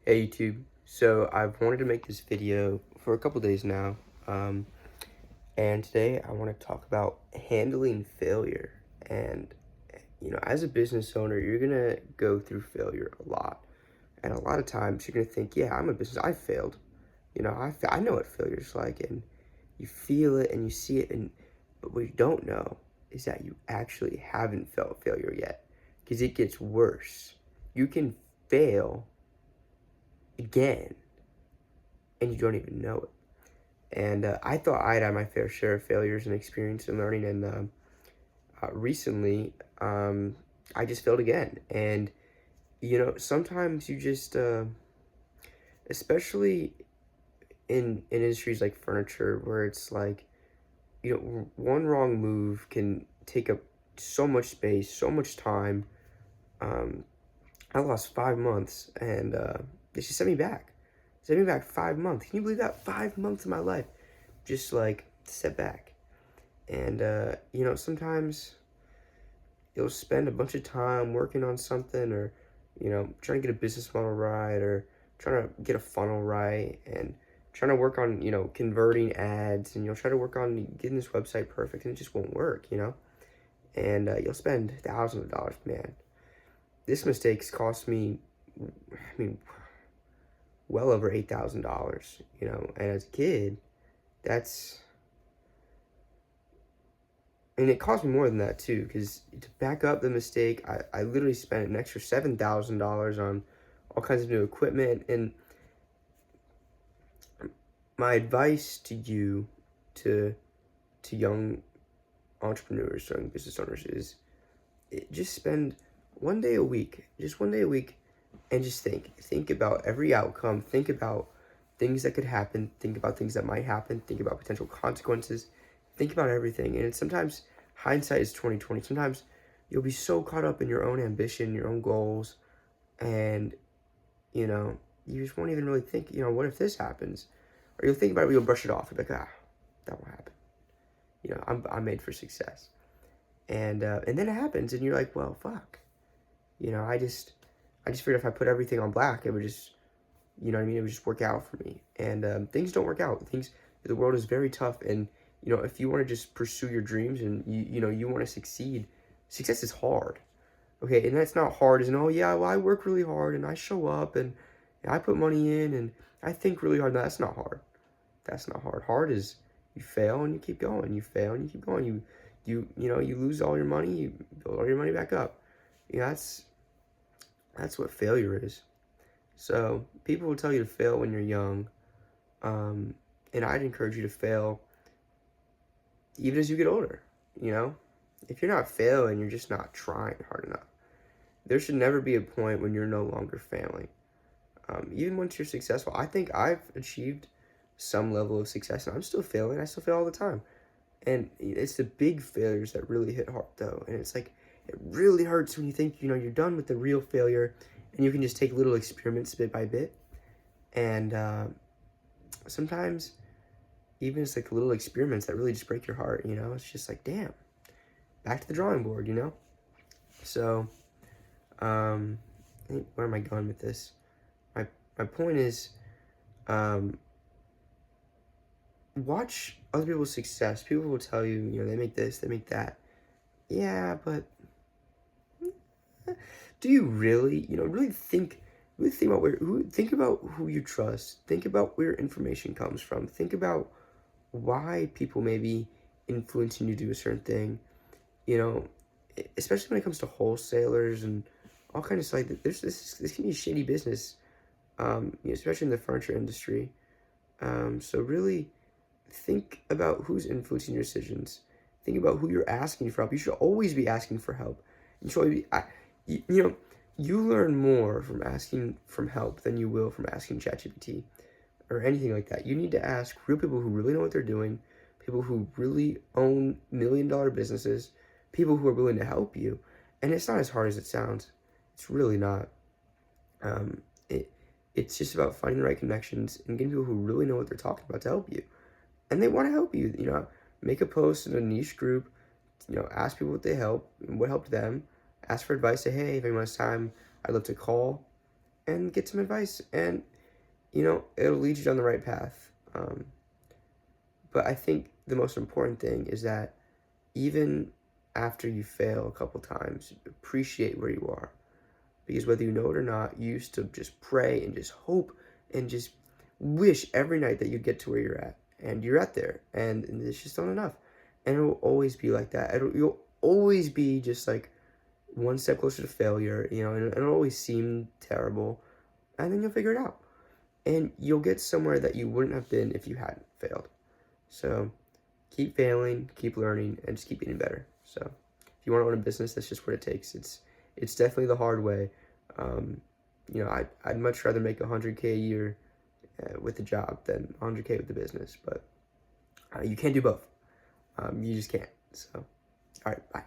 Hey YouTube, so I've wanted to make this video for a couple days now, and today I want to talk about handling failure. And as a business owner, you're gonna go through failure a lot, and a lot of times you're gonna think, yeah, I'm a business, I failed. I know what failure is like, and you feel it and you see it, but what you don't know is that you actually haven't felt failure yet, because it gets worse. You can fail again and you don't even know it. And I thought I'd had my fair share of failures and experience and learning, and recently I just failed again. And sometimes you just, especially in industries like furniture, where it's like, one wrong move can take up so much space, so much time. Um, I lost 5 months, and they just sent me back. Sent me back 5 months. Can you believe that? 5 months of my life just like set back. And sometimes you'll spend a bunch of time working on something, or trying to get a business model right, or trying to get a funnel right, and trying to work on converting ads, and you'll try to work on getting this website perfect, and it just won't work. And you'll spend thousands of dollars. Man, this mistake's cost me, I mean, well over $8,000. And as a kid, that's, and it cost me more than that too, because to back up the mistake, I literally spent an extra $7,000 on all kinds of new equipment. And my advice to you, to young entrepreneurs, young business owners, is just spend just one day a week, and just think about every outcome. Think about things that could happen. Think about things that might happen. Think about potential consequences. Think about everything. And sometimes hindsight is 20/20. Sometimes you'll be so caught up in your own ambition, your own goals, and you just won't even really think, what if this happens? Or you'll think about it, but you'll brush it off. You'll be like, that won't happen. I'm made for success. And then it happens, and you're like, well, fuck. I just figured if I put everything on black, it would just, it would just work out for me. And things don't work out. The world is very tough, and if you want to just pursue your dreams, and you want to succeed, success is hard. Okay, and that's not hard as in, oh yeah, well, I work really hard, and I show up, and I put money in, and I think really hard. No, that's not hard. That's not hard. Hard is you fail and you keep going. You fail and you keep going. You lose all your money, you build all your money back up. That's what failure is. So people will tell you to fail when you're young, and I'd encourage you to fail even as you get older. If you're not failing, you're just not trying hard enough. There should never be a point when you're no longer failing. Even once you're successful, I think I've achieved some level of success, and I'm still failing. I still fail all the time. And it's the big failures that really hit hard, though. And it's like, it really hurts when you think, you're done with the real failure, and you can just take little experiments bit by bit. And sometimes even it's like little experiments that really just break your heart. It's just like, damn, back to the drawing board. So where am I going with this? My point is, watch other people's success. People will tell you, they make this, they make that. Yeah, but do you really, really think about think about who you trust. Think about where information comes from. Think about why people may be influencing you to do a certain thing. Especially when it comes to wholesalers and all kinds of stuff. Like this can be a shady business, especially in the furniture industry. So really think about who's influencing your decisions. Think about who you're asking for help. You should always be asking for help. You should always be, you learn more from asking for help than you will from asking ChatGPT or anything like that. You need to ask real people who really know what they're doing, people who really own $1 million businesses, people who are willing to help you. And it's not as hard as it sounds. It's really not. It's just about finding the right connections and getting people who really know what they're talking about to help you. And they want to help you. Make a post in a niche group, ask people what helped them, ask for advice, say, hey, if anyone has time, I'd love to call. and get some advice, and it'll lead you down the right path. But I think the most important thing is that even after you fail a couple times, appreciate where you are. Because whether you know it or not, you used to just pray and just hope and just wish every night that you get to where you're at. And you're at there. And it's just not enough. And it will always be like that. You'll always be just like one step closer to failure, and it'll always seem terrible. And then you'll figure it out. And you'll get somewhere that you wouldn't have been if you hadn't failed. So keep failing, keep learning, and just keep getting better. So if you want to own a business, that's just what it takes. It's definitely the hard way. I'd much rather make 100K a year with the job than 100K with the business. But you can't do both. You just can't. So, all right, bye.